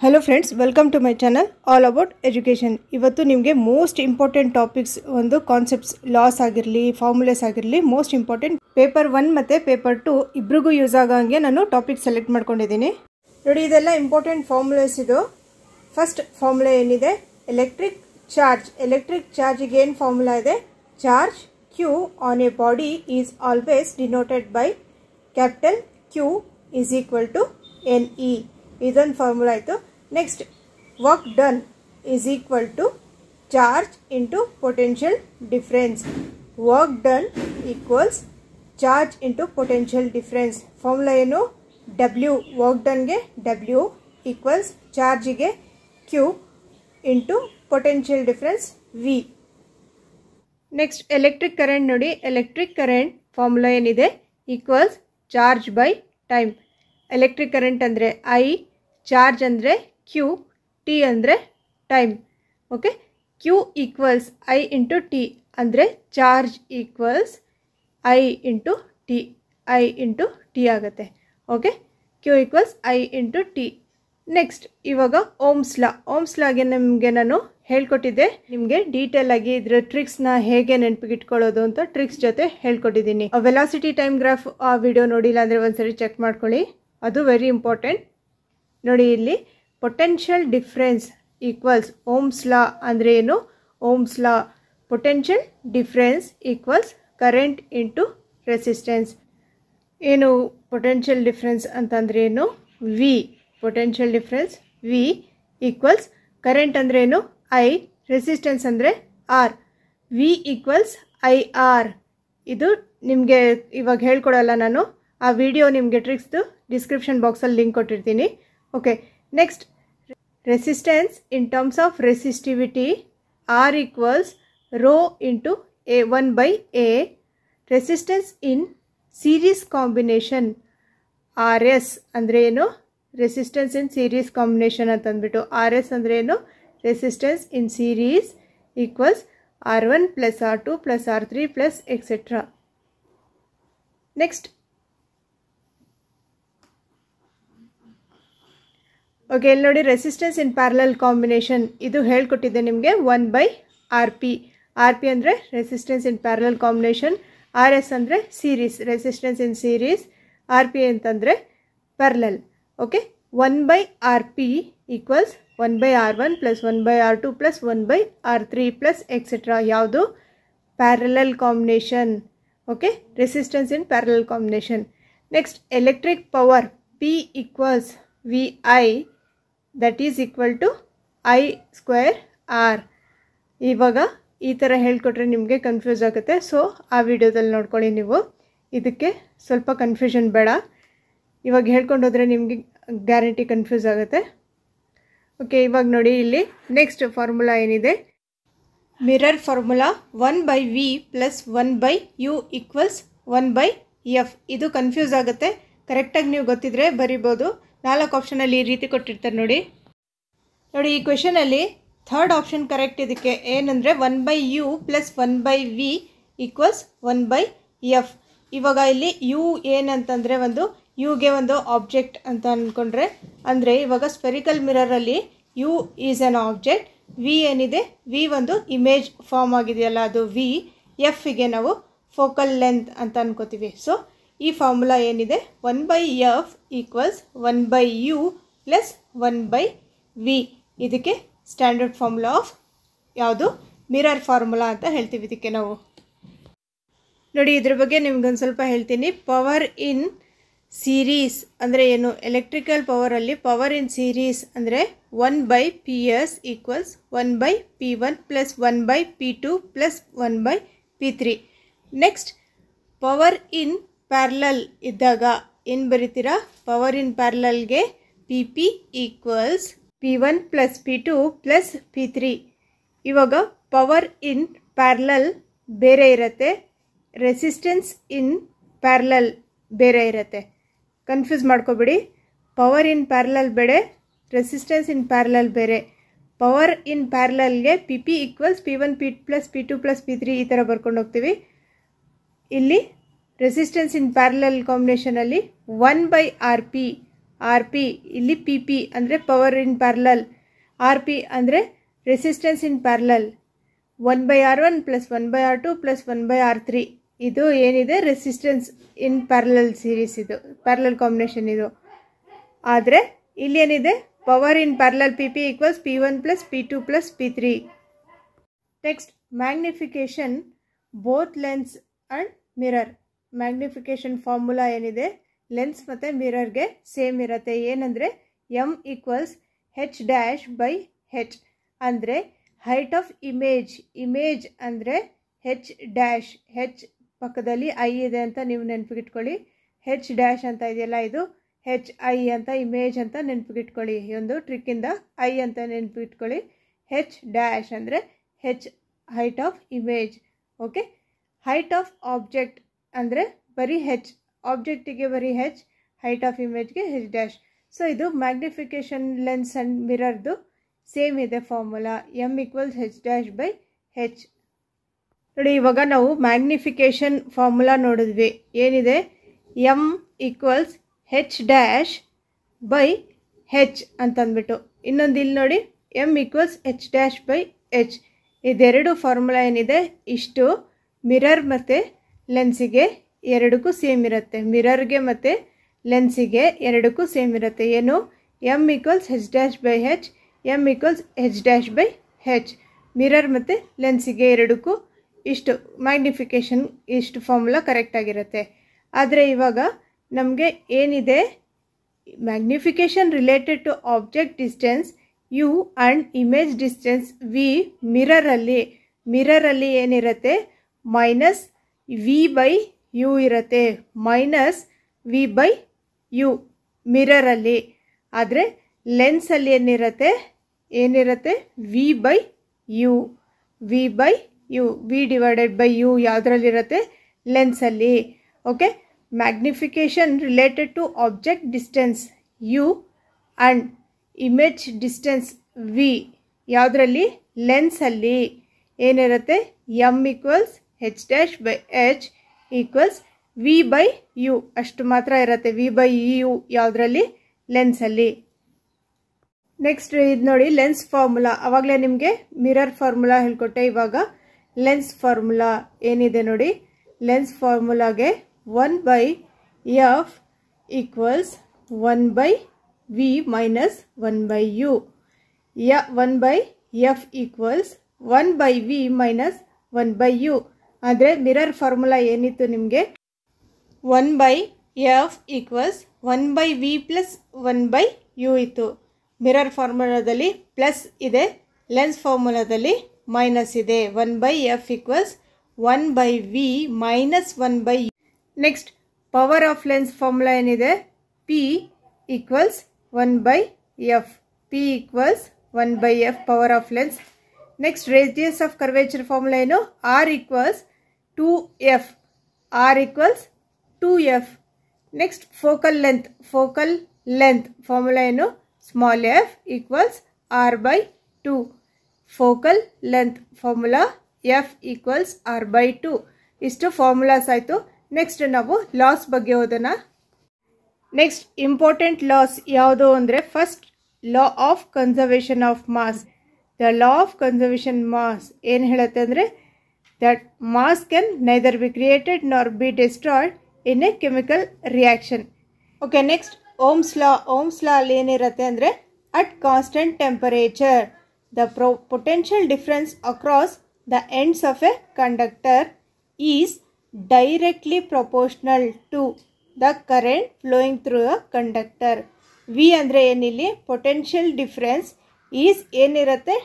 Hello friends welcome to my channel all about education. इवत्तु निಮಗೆ most important topics ಒಂದು concepts laws ಆಗಿರಲಿ formulas ಆಗಿರಲಿ मोस्ट इंपार्टेंट ಪೇಪರ್ 1 ಮತ್ತೆ ಪೇಪರ್ 2 ಇಬ್ಬರಿಗೂ ಯೂಸ್ ಆಗಂಗೆ ನಾನು ಟಾಪಿಕ್ ಸೆಲೆಕ್ಟ್ ಮಾಡ್ಕೊಂಡಿದ್ದೀನಿ। ನೋಡಿ ಇದೆಲ್ಲ ಇಂಪಾರ್ಟೆಂಟ್ ಫಾರ್ಮುಲಾಸ್ ಇದು। ಫಸ್ಟ್ ಫಾರ್ಮುಲಾ ಏನಿದೆ ಎಲೆಕ್ಟ್ರಿಕ್ ಚಾರ್ಜ್ ಗೆ ಏನು ಫಾರ್ಮುಲಾ ಇದೆ charge Q on a body is always denoted by capital Q is equal to NE ಇದೊಂದು ಫಾರ್ಮುಲಾ ಆಯಿತು। Next work done is equal to charge into potential difference. Work done equals charge into potential difference. Formula ಏನು W work ಡನ್ಗೆ W equals ಚಾರ್ಜಿಗೆ Q into potential difference V. Next electric current ನೋಡಿ, electric current formula ಏನಿದೆ equals charge by time. Electric current ಅಂದರೆ I, charge ಅಂದರೆ Q, T ಅಂದರೆ time. Okay, Q equals I into T ಅಂದರೆ charge equals I into T ಆಗುತ್ತೆ। Okay, Q equals I into T. Next ಇವಾಗ Ohm's ಲಾಗೆ ನಿಮಗೆ ನಾನು ಹೇಳ್ಕೊಟ್ಟಿದ್ದೆ, ನಿಮಗೆ ಡೀಟೇಲ್ ಆಗಿ ಇದರ ಟ್ರಿಕ್ಸ್ನ ಹೇಗೆ ನೆನಪಿಗಿಟ್ಕೊಳ್ಳೋದು ಅಂತ ಟ್ರಿಕ್ಸ್ ಜೊತೆ ಹೇಳ್ಕೊಟ್ಟಿದ್ದೀನಿ। ವೆಲಾಸಿಟಿ ಟೈಮ್ ಗ್ರಾಫ್ ಆ ವಿಡಿಯೋ ನೋಡಿಲ್ಲ ಅಂದರೆ ಒಂದ್ಸರಿ ಚೆಕ್ ಮಾಡ್ಕೊಳ್ಳಿ, ಅದು ವೆರಿ ಇಂಪಾರ್ಟೆಂಟ್। ನೋಡಿ ಇಲ್ಲಿ potential difference equals Ohm's law ಅಂದರೆ ಏನು, Ohm's law potential difference equals current into resistance. ಏನು ಪೊಟೆನ್ಷಿಯಲ್ ಡಿಫರೆನ್ಸ್ ಅಂತಂದರೆ ಏನು V, potential difference V equals current ಅಂದರೆ ಏನು ಐ, ರೆಸಿಸ್ಟೆನ್ಸ್ ಅಂದರೆ R, V equals I R. ಇದು ನಿಮಗೆ ಇವಾಗ ಹೇಳ್ಕೊಡಲ್ಲ ನಾನು, ಆ ವಿಡಿಯೋ ನಿಮಗೆ ಟ್ರಿಕ್ಸ್ದು ಡಿಸ್ಕ್ರಿಪ್ಷನ್ ಬಾಕ್ಸಲ್ಲಿ ಲಿಂಕ್ ಕೊಟ್ಟಿರ್ತೀನಿ। Okay, next resistance in terms of resistivity R equals rho into A 1/A। Resistance in series combination R S ಅಂದರೆ ಏನು, ರೆಸಿಸ್ಟೆನ್ಸ್ ಇನ್ ಸೀರೀಸ್ ಕಾಂಬಿನೇಷನ್ ಅಂತಂದ್ಬಿಟ್ಟು ಆರ್ ಎಸ್ ಅಂದರೆ ಏನು resistance in series equals R1 plus R2 plus R3 plus etcetera. Next okay, ಇಲ್ಲಿ ನೋಡಿ resistance in parallel combination ಇದು ಹೇಳ್ಕೊಟ್ಟಿದ್ದೆ ನಿಮಗೆ 1/RP। ಆರ್ ಪಿ ಅಂದರೆ resistance in parallel combination, R S ಅಂದರೆ series resistance in series, R P ಅಂತಂದರೆ parallel. Okay, 1/RP equals 1/R1 plus 1/R2 plus 1/R3 plus etcetera. ಯಾವುದು parallel combination. Okay, resistance in parallel combination. Next electric power P equals VI that is equal to I square R. ಇವಾಗ ಈ ಥರ ಹೇಳ್ಕೊಟ್ರೆ ನಿಮಗೆ confuse ಆಗುತ್ತೆ, so ಆ ವಿಡಿಯೋದಲ್ಲಿ ನೋಡ್ಕೊಳ್ಳಿ ನೀವು, ಇದಕ್ಕೆ ಸ್ವಲ್ಪ ಕನ್ಫ್ಯೂಷನ್ ಬೇಡ, ಇವಾಗ ಹೇಳ್ಕೊಂಡೋದ್ರೆ ನಿಮಗೆ ಗ್ಯಾರಂಟಿ ಕನ್ಫ್ಯೂಸ್ ಆಗುತ್ತೆ। ಓಕೆ, ಇವಾಗ ನೋಡಿ ಇಲ್ಲಿ ನೆಕ್ಸ್ಟ್ ಫಾರ್ಮುಲಾ ಏನಿದೆ mirror formula 1/V plus 1/U equals 1/F। ಇದು ಕನ್ಫ್ಯೂಸ್ ಆಗುತ್ತೆ, ಕರೆಕ್ಟಾಗಿ ನೀವು ಗೊತ್ತಿದ್ರೆ ಬರಿಬೋದು। 4 ಆಪ್ಷನಲ್ಲಿ ಈ ರೀತಿ ಕೊಟ್ಟಿರ್ತಾರೆ ನೋಡಿ ಈ ಕ್ವೆಶನಲ್ಲಿ ಥರ್ಡ್ ಆಪ್ಷನ್ ಕರೆಕ್ಟ್। ಇದಕ್ಕೆ ಏನಂದರೆ 1/U plus 1/V equals 1/F। ಇವಾಗ ಇಲ್ಲಿ ಯು ಏನಂತಂದರೆ ಒಂದು ಯುಗೆ ಒಂದು ಆಬ್ಜೆಕ್ಟ್ ಅಂತ ಅಂದ್ಕೊಂಡ್ರೆ, ಅಂದರೆ ಇವಾಗ ಸ್ಪೆರಿಕಲ್ ಮಿರರಲ್ಲಿ U is an object, V ಏನಿದೆ ವಿ ಒಂದು ಇಮೇಜ್ ಫಾರ್ಮ್ ಆಗಿದೆಯಲ್ಲ ಅದು ವಿ, ಎಫ್ಗೆ ನಾವು ಫೋಕಲ್ ಲೆಂತ್ ಅಂತ ಅನ್ಕೋತೀವಿ। ಸೊ ಈ ಫಾರ್ಮುಲಾ ಏನಿದೆ 1/F equals 1/U plus 1/V। ಇದಕ್ಕೆ ಸ್ಟ್ಯಾಂಡರ್ಡ್ ಫಾರ್ಮುಲಾ ಆಫ್ ಯಾವುದು ಮಿರರ್ ಫಾರ್ಮುಲಾ ಅಂತ ಹೇಳ್ತೀವಿ ಇದಕ್ಕೆ ನಾವು। ನೋಡಿ ಇದ್ರ ಬಗ್ಗೆ ನಿಮ್ಗೊಂದು ಸ್ವಲ್ಪ ಹೇಳ್ತೀನಿ। ಪವರ್ ಇನ್ ಸೀರೀಸ್ ಅಂದರೆ ಏನು, ಎಲೆಕ್ಟ್ರಿಕಲ್ ಪವರಲ್ಲಿ ಪವರ್ ಇನ್ ಸೀರೀಸ್ ಅಂದರೆ 1/PS equals 1/P1 plus 1/P2 plus 1/P3। Next power in parallel ಇದ್ದಾಗ ಏನು ಬರೀತೀರಾ, ಪವರ್ ಇನ್ ಪ್ಯಾರಲಲ್ಗೆ PP equals P1 plus P2 plus P3। ಇವಾಗ ಪವರ್ ಇನ್ ಪ್ಯಾರಲಲ್ ಬೇರೆ ಇರುತ್ತೆ, ರೆಸಿಸ್ಟೆನ್ಸ್ ಇನ್ ಪ್ಯಾರಲಲ್ ಬೇರೆ ಇರುತ್ತೆ, ಕನ್ಫ್ಯೂಸ್ ಮಾಡ್ಕೋಬೇಡಿ। ಪವರ್ ಇನ್ ಪ್ಯಾರಲಲ್ ಬೇರೆ, ರೆಸಿಸ್ಟೆನ್ಸ್ ಇನ್ ಪ್ಯಾರಲಲ್ ಬೇರೆ। ಪವರ್ ಇನ್ ಪ್ಯಾರಲಲ್ಗೆ PP equals P1 P plus P2 plus P3 ಈ ಥರ ಬರ್ಕೊಂಡು ಹೋಗ್ತೀವಿ। ಇಲ್ಲಿ ರೆಸಿಸ್ಟೆನ್ಸ್ ಇನ್ ಪ್ಯಾರಲಲ್ ಕಾಂಬಿನೇಷನಲ್ಲಿ 1/RP ಆರ್ ಪಿ, ಇಲ್ಲಿ ಪಿ ಪಿ ಅಂದರೆ power in parallel, R P ಅಂದರೆ resistance in parallel. 1/R1 plus 1/R2 plus 1/R3 ಇದು ಏನಿದೆ ರೆಸಿಸ್ಟೆನ್ಸ್ ಇನ್ ಪ್ಯಾರಲಲ್ ಸೀರೀಸ್, ಇದು ಪ್ಯಾರಲಲ್ ಕಾಂಬಿನೇಷನ್ ಇದು. ಆದರೆ ಇಲ್ಲಿ ಏನಿದೆ power in parallel P P equals P1 plus P2 plus P3. Next magnification both lens and mirror. Magnification formula ಏನಿದೆ lens ಮತ್ತು ಮಿರರ್ಗೆ same ಇರುತ್ತೆ. ಏನಂದರೆ M ಈಕ್ವಲ್ಸ್ H'/H ಅಂದರೆ ಹೈಟ್ ಆಫ್ ಇಮೇಜ್. ಇಮೇಜ್ ಅಂದರೆ H', H ಪಕ್ಕದಲ್ಲಿ I ಇದೆ ಅಂತ ನೀವು ನೆನಪಿಗಿಟ್ಕೊಳ್ಳಿ. H' ಅಂತ ಇದೆಯಲ್ಲ ಇದು HI ಅಂತ ಇಮೇಜ್ ಅಂತ ನೆನಪಿಗಿಟ್ಕೊಳ್ಳಿ. ಈ ಒಂದು ಟ್ರಿಕ್ಕಿಂದ I ಅಂತ ನೆನಪಿಟ್ಕೊಳ್ಳಿ. H' ಅಂದರೆ H height of image. Okay, height of object ಅಂದರೆ ಬರೀ H, ಆಬ್ಜೆಕ್ಟಿಗೆ ಬರೀ H, ಹೈಟ್ ಆಫ್ ಇಮೇಜ್ಗೆ H'. ಸೊ ಇದು ಮ್ಯಾಗ್ನಿಫಿಕೇಷನ್ ಲೆನ್ಸ್ ಆ್ಯಂಡ್ ಮಿರರ್ದು ಸೇಮ್ ಇದೆ ಫಾರ್ಮುಲಾ. M equals H'/H. ನೋಡಿ, ಇವಾಗ ನಾವು ಮ್ಯಾಗ್ನಿಫಿಕೇಷನ್ ಫಾರ್ಮುಲಾ ನೋಡಿದ್ವಿ. ಏನಿದೆ M ಈಕ್ವಲ್ಸ್ H'/H ಅಂತಂದ್ಬಿಟ್ಟು. ಇನ್ನೊಂದು ಇಲ್ಲಿ ನೋಡಿ M ಈಕ್ವಲ್ಸ್ H'/H. ಇದೆರಡು ಫಾರ್ಮುಲಾ ಏನಿದೆ ಇಷ್ಟು ಮಿರರ್ ಮತ್ತು ಲೆನ್ಸಿಗೆ ಎರಡಕ್ಕೂ ಸೇಮ್ ಇರುತ್ತೆ. ಮಿರರ್ಗೆ ಮತ್ತು ಲೆನ್ಸಿಗೆ ಎರಡಕ್ಕೂ ಸೇಮ್ ಇರುತ್ತೆ. ಏನು M equals H'/H, M equals H'/H. Mirror ಮತ್ತು ಲೆನ್ಸಿಗೆ ಎರಡಕ್ಕೂ ಇಷ್ಟು ಮ್ಯಾಗ್ನಿಫಿಕೇಷನ್ ಇಷ್ಟು ಫಾರ್ಮುಲಾ ಕರೆಕ್ಟಾಗಿರುತ್ತೆ. ಆದರೆ ಇವಾಗ ನಮಗೆ ಏನಿದೆ magnification related to object distance U and image distance V. ಮಿರರಲ್ಲಿ ಏನಿರುತ್ತೆ -V/U ಇರುತ್ತೆ, -V/U ಮಿರರಲ್ಲಿ. ಆದರೆ ಲೆನ್ಸಲ್ಲಿ ಏನಿರುತ್ತೆ V/U. V/U ಯಾವುದ್ರಲ್ಲಿರುತ್ತೆ ಲೆನ್ಸಲ್ಲಿ. Okay, magnification related to object distance U and image distance V ಯಾವುದರಲ್ಲಿ ಲೆನ್ಸಲ್ಲಿ ಏನಿರುತ್ತೆ M equals H'/H equals V/U ಅಷ್ಟು ಮಾತ್ರ ಇರುತ್ತೆ. V/U ಯಾವುದರಲ್ಲಿ ಲೆನ್ಸಲ್ಲಿ. ನೆಕ್ಸ್ಟ್ ಇದು ನೋಡಿ ಲೆನ್ಸ್ ಫಾರ್ಮುಲಾ. ಆವಾಗಲೇ ನಿಮಗೆ ಮಿರರ್ ಫಾರ್ಮುಲಾ ಹೇಳ್ಕೊಟ್ಟೆ. ಇವಾಗ ಲೆನ್ಸ್ ಫಾರ್ಮುಲಾ ಏನಿದೆ ನೋಡಿ. ಲೆನ್ಸ್ ಫಾರ್ಮುಲಾಗೆ 1/F equals 1/V minus 1/U. 1/F equals 1/V minus 1/U. ಆದರೆ ಮಿರರ್ ಫಾರ್ಮುಲಾ ಏನಿತ್ತು ನಿಮಗೆ 1/F equals 1/V plus 1/U ಇತ್ತು. ಮಿರರ್ ಫಾರ್ಮುಲಾದಲ್ಲಿ ಪ್ಲಸ್ ಇದೆ, ಲೆನ್ಸ್ ಫಾರ್ಮುಲಾದಲ್ಲಿ ಮೈನಸ್ ಇದೆ. 1/F equals 1/V minus 1/U. Next power of lens formula ಏನಿದೆ P equals 1/F. P equals 1/F power of lens. Next radius of curvature formula ಏನು R equals 2F. R equals 2F. Next focal length formula ಏನು small f equals R/2. Focal length formula F equals R/2. ಇಷ್ಟು formulas ಆಯಿತು. Next ನಾವು loss ಬಗ್ಗೆ ಓದೋಣ. Next important laws ಯಾವುದು ಅಂದರೆ first law of conservation of mass. The law of conservation mass ಏನು ಹೇಳುತ್ತೆ ಅಂದರೆ that mass can neither be created nor be destroyed in a chemical reaction. Okay, next Ohm's law ಅಲ್ಲಿ ಏನಿರುತ್ತೆ ಅಂದರೆ at constant temperature the potential difference across the ends of a conductor is directly proportional to the current flowing through a conductor. V ಅಂದರೆ ಏನಿಲ್ಲಿ potential difference is ಏನಿರುತ್ತೆ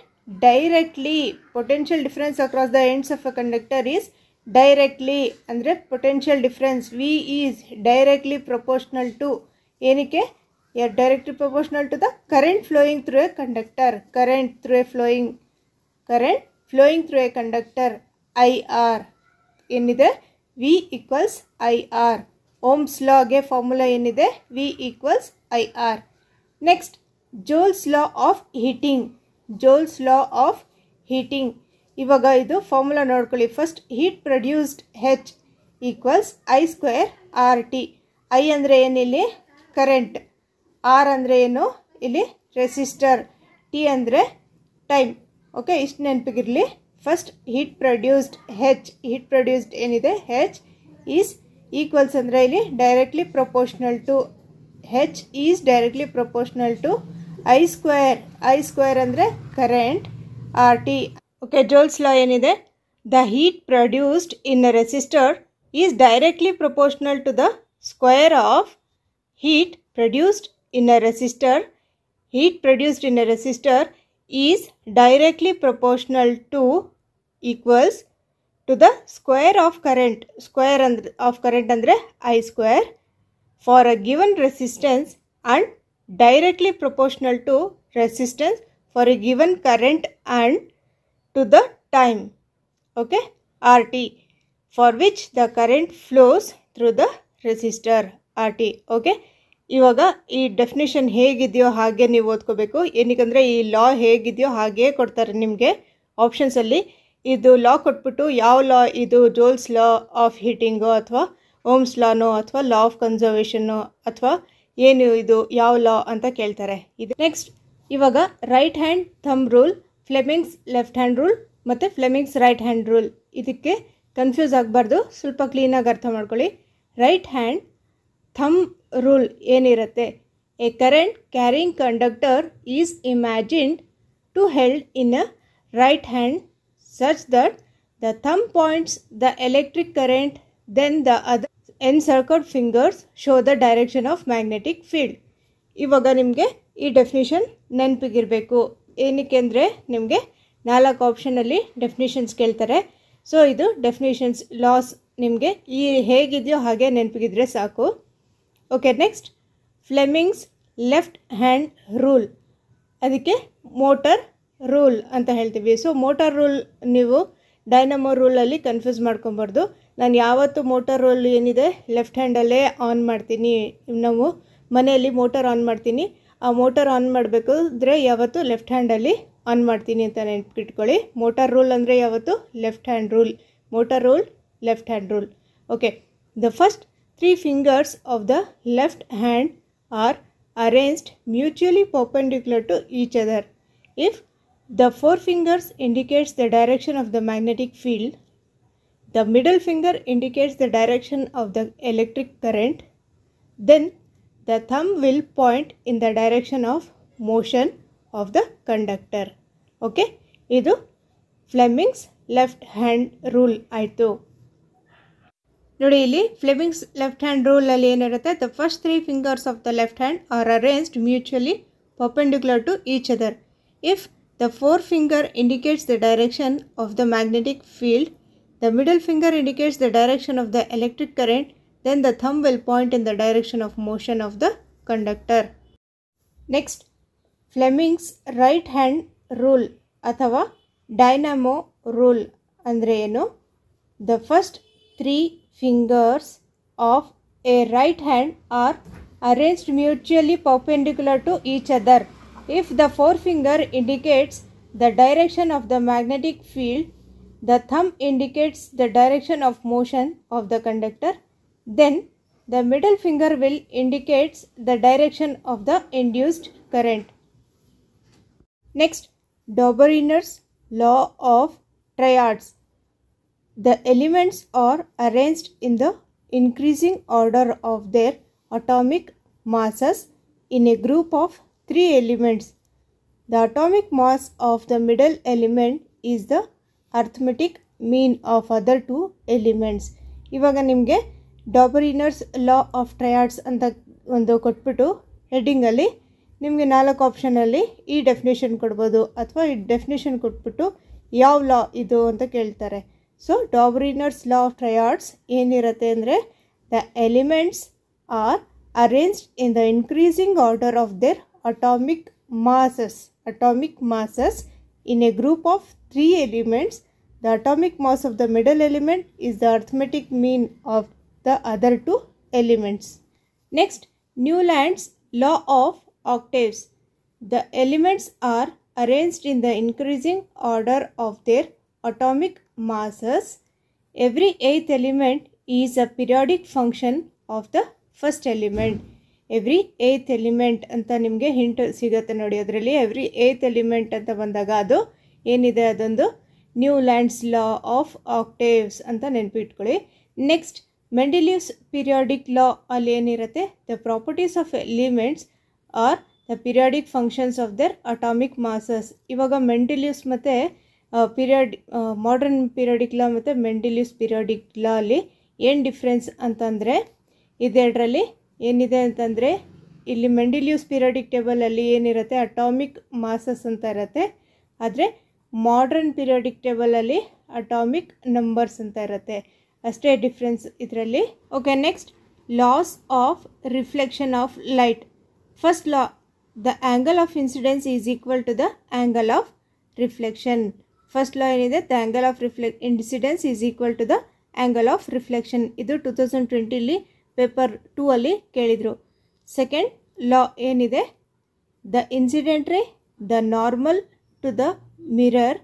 directly. Potential difference across the ends of a conductor is directly ಅಂದರೆ potential difference V is directly proportional to ಏನಕ್ಕೆ directly proportional to the current flowing through a conductor. Current flowing through a conductor IR ಏನಿದೆ V equals IR. Ohm's ಲಾಗೆ formula ಏನಿದೆ V equals IR. Next Joule's law of heating. ಇವಾಗ ಇದು formula ನೋಡ್ಕೊಳ್ಳಿ. First heat produced H equals I² RT. I ಅಂದರೆ ಏನಿಲ್ಲಿ current, R ಅಂದರೆ ಏನು, ಇಲ್ಲಿ ರೆಸಿಸ್ಟರ್, ಟಿ ಅಂದರೆ ಟೈಮ್. ಓಕೆ, ಇಷ್ಟು ನೆನಪಿಗಿರಲಿ. First heat produced, heat produced ಏನಿದೆ ಹೆಚ್ ಈಸ್ ಈಕ್ವಲ್ಸ್ ಅಂದರೆ ಇಲ್ಲಿ directly proportional to, H is directly proportional to I square ಅಂದರೆ current R T. Okay, Joule's law ಏನಿದೆ, the heat produced in a resistor is directly proportional to the square of heat produced in a resistor. Heat produced in a resistor is directly proportional to equals to the square of current. Square of current andre I square for a given resistance and directly proportional to resistance for a given current and to the time. Okay, RT, for which the current flows through the resistor RT. Okay, ಇವಾಗ ಈ definition ಹೇಗಿದೆಯೋ ಹಾಗೆ ನೀವು ಓದ್ಕೋಬೇಕು. ಏನಕ್ಕಂದರೆ ಈ ಲಾ ಹೇಗಿದೆಯೋ ಹಾಗೇ ಕೊಡ್ತಾರೆ ನಿಮಗೆ ಆಪ್ಷನ್ಸಲ್ಲಿ. ಇದು ಲಾ ಕೊಟ್ಬಿಟ್ಟು ಯಾವ ಲಾ ಇದು, ಜೋಲ್ಸ್ ಲಾ ಆಫ್ ಹೀಟಿಂಗು ಅಥವಾ ಓಮ್ಸ್ ಲಾನೋ ಅಥವಾ ಲಾ ಆಫ್ ಕನ್ಸರ್ವೇಷನ್ನು ಅಥವಾ ಏನು ಇದು ಯಾವ ಲಾ ಅಂತ ಕೇಳ್ತಾರೆ. ಇದು ನೆಕ್ಸ್ಟ್ ಇವಾಗ right hand thumb rule, Fleming's left hand rule ಮತ್ತು ಫ್ಲೆಮಿಂಗ್ಸ್ ರೈಟ್ ಹ್ಯಾಂಡ್ ರೂಲ್. ಇದಕ್ಕೆ ಕನ್ಫ್ಯೂಸ್ ಆಗಬಾರ್ದು, ಸ್ವಲ್ಪ ಕ್ಲೀನಾಗಿ ಅರ್ಥ ಮಾಡ್ಕೊಳ್ಳಿ. ರೈಟ್ ಹ್ಯಾಂಡ್ ಥಂಬ್ ರೂಲ್ ಏನಿರುತ್ತೆ, a current carrying conductor is imagined to held in a right hand such that the thumb points the electric current, then the other encircled fingers show the direction of magnetic field. ಇವಾಗ ನಿಮಗೆ ಈ definition ನೆನಪಿಗಿರಬೇಕು. ಏನಕ್ಕೆ ಅಂದರೆ ನಿಮಗೆ 4 ಆಪ್ಷನಲ್ಲಿ definitions ಕೇಳ್ತಾರೆ. So ಇದು definitions loss ನಿಮಗೆ ಈ ಹೇಗಿದೆಯೋ ಹಾಗೆ ನೆನಪಿಗಿದ್ರೆ ಸಾಕು. Okay, next Fleming's left hand rule, ಅದಕ್ಕೆ ಮೋಟರ್ ರೂಲ್ ಅಂತ ಹೇಳ್ತೀವಿ. ಸೊ ಮೋಟಾರ್ ರೂಲ್ ನೀವು ಡೈನಮೋ ರೂಲಲ್ಲಿ ಕನ್ಫ್ಯೂಸ್ ಮಾಡ್ಕೊಬಾರ್ದು. ನಾನು ಯಾವತ್ತು ಮೋಟಾರ್ ರೂಲ್ ಏನಿದೆ ಲೆಫ್ಟ್ ಹ್ಯಾಂಡಲ್ಲೇ ಆನ್ ಮಾಡ್ತೀನಿ. ನಾವು ಮನೆಯಲ್ಲಿ ಮೋಟಾರ್ ಆನ್ ಮಾಡ್ತೀನಿ, ಆ ಮೋಟಾರ್ ಆನ್ ಮಾಡಬೇಕಾದ್ರೆ ಯಾವತ್ತು ಲೆಫ್ಟ್ ಹ್ಯಾಂಡಲ್ಲಿ ಆನ್ ಮಾಡ್ತೀನಿ ಅಂತ ನೆನಪಿಟ್ಕೊಳ್ಳಿ. ಮೋಟಾರ್ ರೂಲ್ ಅಂದರೆ ಯಾವತ್ತು left hand rule, motor rule left hand rule. Okay, the first 3 fingers of the left hand are arranged mutually perpendicular to each other. If the 4 fingers indicates the direction of the magnetic field, the middle finger indicates the direction of the electric current, then the thumb will point in the direction of motion of the conductor. Okay, idu Fleming's left hand rule ಆಯಿತು. ನೋಡಿ ಇಲ್ಲಿ Fleming's left hand ರೂಲಲ್ಲಿ ಏನಿರುತ್ತೆ, the first 3 fingers of the left hand are arranged mutually perpendicular to each other. If the 4th finger indicates the direction of the magnetic field, the middle finger indicates the direction of the electric current, then the thumb will point in the direction of motion of the conductor. Next, Fleming's right hand rule ಅಥವಾ dynamo rule ಅಂದರೆ ಏನು, the first 3 fingers of a right hand are arranged mutually perpendicular to each other. If the 4th finger indicates the direction of the magnetic field, the thumb indicates the direction of motion of the conductor, then the middle finger will indicate the direction of the induced current. Next, Dobereiner's law of triads. The elements are arranged in the increasing order of their atomic masses in a group of 3 elements. The atomic mass of the middle element is the arithmetic mean of other 2 elements. ಇವಾಗ ನಿಮಗೆ ಡಾಬರಿನರ್ಸ್ law of triads ಅಂತ ಒಂದು ಕೊಟ್ಬಿಟ್ಟು ಹೆಡ್ಡಿಂಗಲ್ಲಿ ನಿಮಗೆ 4 ಆಪ್ಷನಲ್ಲಿ ಈ definition ಕೊಡ್ಬೋದು, ಅಥವಾ ಈ ಡೆಫಿನೇಷನ್ ಕೊಟ್ಬಿಟ್ಟು ಯಾವ ಲಾ ಇದು ಅಂತ ಕೇಳ್ತಾರೆ. ಸೊ ಡಾಬರಿನರ್ಸ್ ಲಾ ಆಫ್ ಟ್ರಯಾಡ್ಸ್ ಏನಿರುತ್ತೆ ಅಂದರೆ, the elements are arranged in the increasing order of their atomic masses in a group of 3 elements. The atomic mass of the middle element is the arithmetic mean of the other 2 elements. Next, Newland's law of octaves. The elements are arranged in the increasing order of their atomic masses. Every 8th element is a periodic function of the first element. Every eight element ಅಂತ ನಿಮಗೆ hint ಸಿಗುತ್ತೆ ನೋಡಿ. ಅದರಲ್ಲಿ every ಏತ್ element ಅಂತ ಬಂದಾಗ ಅದು ಏನಿದೆ, ಅದೊಂದು ನ್ಯೂಲ್ಯಾಂಡ್ಸ್ ಲಾ ಆಫ್ ಆಕ್ಟೇವ್ಸ್ ಅಂತ ನೆನಪಿಟ್ಕೊಳ್ಳಿ. ನೆಕ್ಸ್ಟ್ ಮೆಂಡೆಲಿಯವ್ಸ್ ಪೀರಿಯಾಡಿಕ್ ಲಾ ಅಲ್ಲಿ ಏನಿರುತ್ತೆ, the properties of elements are the periodic functions of their atomic masses. ಇವಾಗ ಮೆಂಡೆಲಿಯವ್ಸ್ ಮತ್ತು ಮಾಡರ್ನ್ ಪೀರಿಯಾಡಿಕ್ ಲಾ ಮತ್ತು ಮೆಂಡೆಲಿಯವ್ಸ್ ಪೀರಿಯಾಡಿಕ್ ಲಾ ಅಲ್ಲಿ ಏನು ಡಿಫ್ರೆನ್ಸ್ ಅಂತಂದರೆ, ಇದೆರಡರಲ್ಲಿ ಏನಿದೆ ಅಂತಂದರೆ, ಇಲ್ಲಿ ಮೆಂಡೆಲಿಯವ್ಸ್ ಪೀರಿಯಾಡಿಕ್ ಟೇಬಲಲ್ಲಿ ಏನಿರುತ್ತೆ ಅಟಾಮಿಕ್ ಮಾಸಸ್ ಅಂತ ಇರುತ್ತೆ, ಆದರೆ ಮಾಡರ್ನ್ ಪೀರಿಯಾಡಿಕ್ ಟೇಬಲಲ್ಲಿ ಅಟಾಮಿಕ್ ನಂಬರ್ಸ್ ಅಂತ ಇರುತ್ತೆ. ಅಷ್ಟೇ ಡಿಫ್ರೆನ್ಸ್ ಇದರಲ್ಲಿ. Okay, next laws of reflection of light. First law, the angle of incidence is equal to the angle of reflection. First law ಏನಿದೆ, the angle of incidence is equal to the angle of reflection. ಇದು 2020 paper 2 ಅಲ್ಲಿ ಕೇಳಿದರು. Second law ಏನಿದೆ, the incident ray the normal to the mirror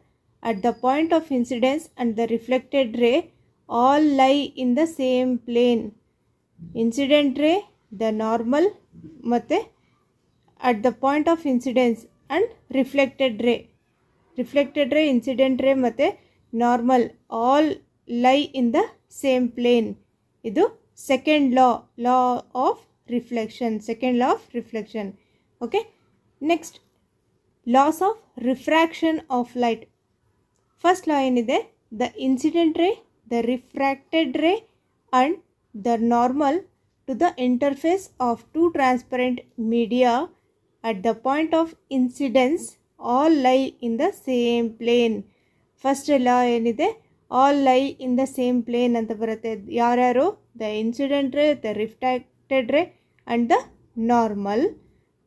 at the point of incidence and the reflected ray all lie in the same plane. Incident ray, the normal ಮತ್ತು at the point of incidence and reflected ray, incident ray ಮತ್ತು normal all lie in the same plane. ಇದು second law of reflection. Okay, next laws of refraction of light. First law ಏನಿದೆ, the incident ray, the refracted ray and the normal to the interface of two transparent media at the point of incidence all lie in the same plane. First law ಏನಿದೆ, all lie in the same plane ಅಂತ ಬರುತ್ತೆ. ಯಾರ್ಯಾರು, the incident ray, the refracted ray and the normal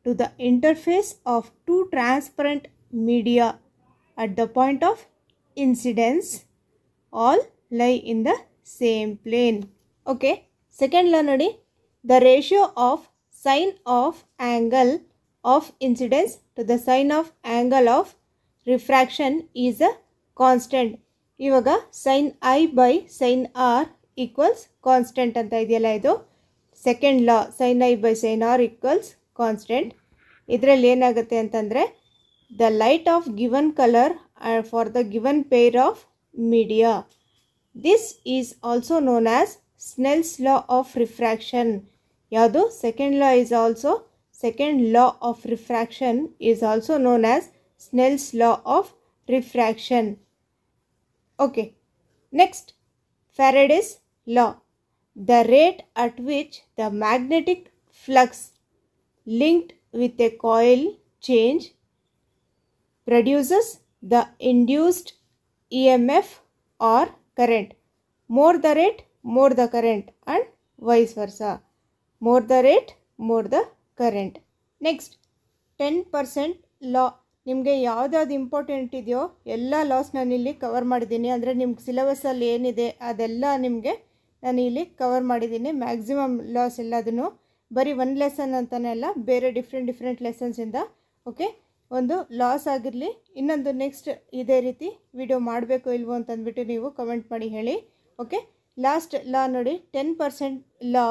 to the interface of two transparent media at the point of incidence all lie in the same plane. Okay, second law ನೋಡಿ, the ratio of sine of angle of incidence to the sine of angle of refraction is a constant. ಇವಾಗ sine I by sine R equals constant ಅಂತ ಇದೆಯಲ್ಲ, ಇದು second law. Sine I by sine R equals constant. ಇದರಲ್ಲಿ ಏನಾಗುತ್ತೆ ಅಂತಂದರೆ, the light of given colour for the given pair of media. This is also known as Snell's law of refraction. ಯಾವುದು, second law of refraction is also known as Snell's law of refraction. Okay, next Faraday's law. The rate at which the magnetic flux linked with a coil change produces the induced EMF or current. More the rate, more the current, and vice versa. More the rate, more the current. Next 10% law. ನಿಮಗೆ ಯಾವುದಾದ್ರು important ಇದೆಯೋ ಎಲ್ಲ loss ನಾನಿಲ್ಲಿ cover ಮಾಡಿದ್ದೀನಿ. ಅಂದರೆ ನಿಮ್ಗೆ ಸಿಲೆಬಸ್ಸಲ್ಲಿ ಏನಿದೆ ಅದೆಲ್ಲ ನಿಮಗೆ ನಾನು ಇಲ್ಲಿ ಕವರ್ ಮಾಡಿದ್ದೀನಿ. ಮ್ಯಾಕ್ಸಿಮಮ್ ಲಾಸ್ ಎಲ್ಲದನ್ನು ಬರೀ ಒಂದು ಲೆಸನ್ ಅಂತಲೇ ಅಲ್ಲ, ಬೇರೆ ಡಿಫ್ರೆಂಟ್ ಲೆಸನ್ಸಿಂದ. ಓಕೆ, ಒಂದು ಲಾಸ್ ಆಗಿರಲಿ, ಇನ್ನೊಂದು ನೆಕ್ಸ್ಟ್ ಇದೇ ರೀತಿ ವಿಡಿಯೋ ಮಾಡಬೇಕು ಇಲ್ವೋ ಅಂತಂದ್ಬಿಟ್ಟು ನೀವು ಕಮೆಂಟ್ ಮಾಡಿ ಹೇಳಿ. ಓಕೆ, ಲಾಸ್ಟ್ ಲಾ ನೋಡಿ, 10% law.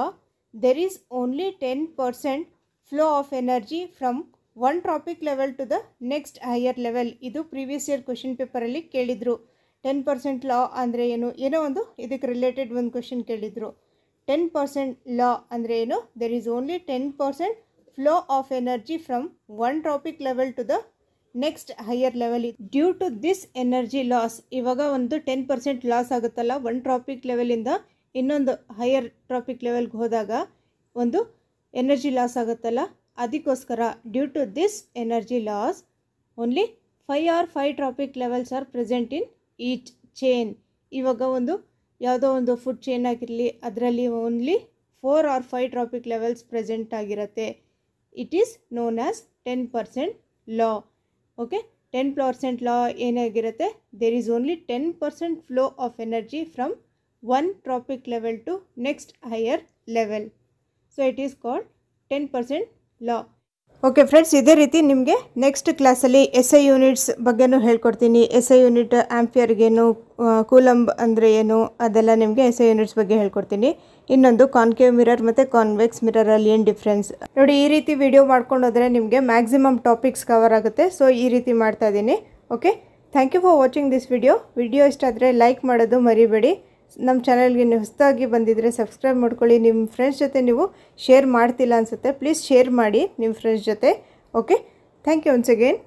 There is only 10% flow of energy from one trophic level to the next higher level. ಇದು ಪ್ರೀವಿಯಸ್ ಇಯರ್ ಕ್ವೆಶನ್ ಪೇಪರಲ್ಲಿ ಕೇಳಿದರು. 10% ಲಾ ಅಂದರೆ ಏನೋ ಒಂದು ಇದಕ್ಕೆ ರಿಲೇಟೆಡ್ ಒಂದು ಕ್ವೆಶನ್ ಕೇಳಿದರು. 10% ಲಾ ಅಂದರೆ ಏನು, there is only 10% flow of energy from one trophic level to the next higher level. Due to this energy loss, ಇವಾಗ ಒಂದು 10% ಲಾಸ್ ಆಗುತ್ತಲ್ಲ, ಒನ್ ಟ್ರಾಪಿಕ್ ಲೆವೆಲಿಂದ ಇನ್ನೊಂದು ಹೈಯರ್ ಟ್ರಾಪಿಕ್ ಲೆವೆಲ್ಗೆ ಹೋದಾಗ ಒಂದು ಎನರ್ಜಿ ಲಾಸ್ ಆಗುತ್ತಲ್ಲ, ಅದಕ್ಕೋಸ್ಕರ due to this energy loss only 5 trophic levels are present in each chain. ಇವಾಗ ಒಂದು ಯಾವುದೋ ಒಂದು ಫುಡ್ ಚೈನ್ ಆಗಿರಲಿ, ಅದರಲ್ಲಿ only 4 or 5 trophic levels present ಆಗಿರುತ್ತೆ. It is known as 10% law. Okay, 10% law ಏನಾಗಿರುತ್ತೆ, there is only 10% flow of energy from one trophic level to next higher level. So it is called 10% law. Okay friends, ಇದೇ ರೀತಿ ನಿಮಗೆ next ಕ್ಲಾಸಲ್ಲಿ SI units ಬಗ್ಗೆನೂ ಹೇಳ್ಕೊಡ್ತೀನಿ. SI unit ಆಂಪಿಯರ್ಗೇನು, coulomb ಅಂದರೆ ಏನು, ಅದೆಲ್ಲ ನಿಮಗೆ SI ಯೂನಿಟ್ಸ್ ಬಗ್ಗೆ ಹೇಳ್ಕೊಡ್ತೀನಿ. ಇನ್ನೊಂದು ಕಾನ್ಕೇವ್ ಮಿರರ್ ಮತ್ತು ಕಾನ್ವೆಕ್ಸ್ ಮಿರರಲ್ಲಿ ಏನು ಡಿಫ್ರೆನ್ಸ್ ನೋಡಿ. ಈ ರೀತಿ ವಿಡಿಯೋ ಮಾಡ್ಕೊಂಡು ಹೋದರೆ ನಿಮಗೆ ಮ್ಯಾಕ್ಸಿಮಮ್ ಟಾಪಿಕ್ಸ್ ಕವರ್ ಆಗುತ್ತೆ. ಸೊ ಈ ರೀತಿ ಮಾಡ್ತಾ ಇದ್ದೀನಿ. Okay, thank you for watching this video ಇಷ್ಟ ಆದರೆ ಲೈಕ್ ಮಾಡೋದು ಮರಿಬೇಡಿ. ನಮ್ಮ ಚಾನಲ್ಗೆ ನೀವು ಹೊಸದಾಗಿ ಬಂದಿದ್ದರೆ ಸಬ್ಸ್ಕ್ರೈಬ್ ಮಾಡ್ಕೊಳ್ಳಿ. ನಿಮ್ಮ ಫ್ರೆಂಡ್ಸ್ ಜೊತೆ ನೀವು ಶೇರ್ ಮಾಡ್ತಿಲ್ಲ ಅನಿಸುತ್ತೆ, ಪ್ಲೀಸ್ ಶೇರ್ ಮಾಡಿ ನಿಮ್ಮ ಫ್ರೆಂಡ್ಸ್ ಜೊತೆ. Okay, thank you once again.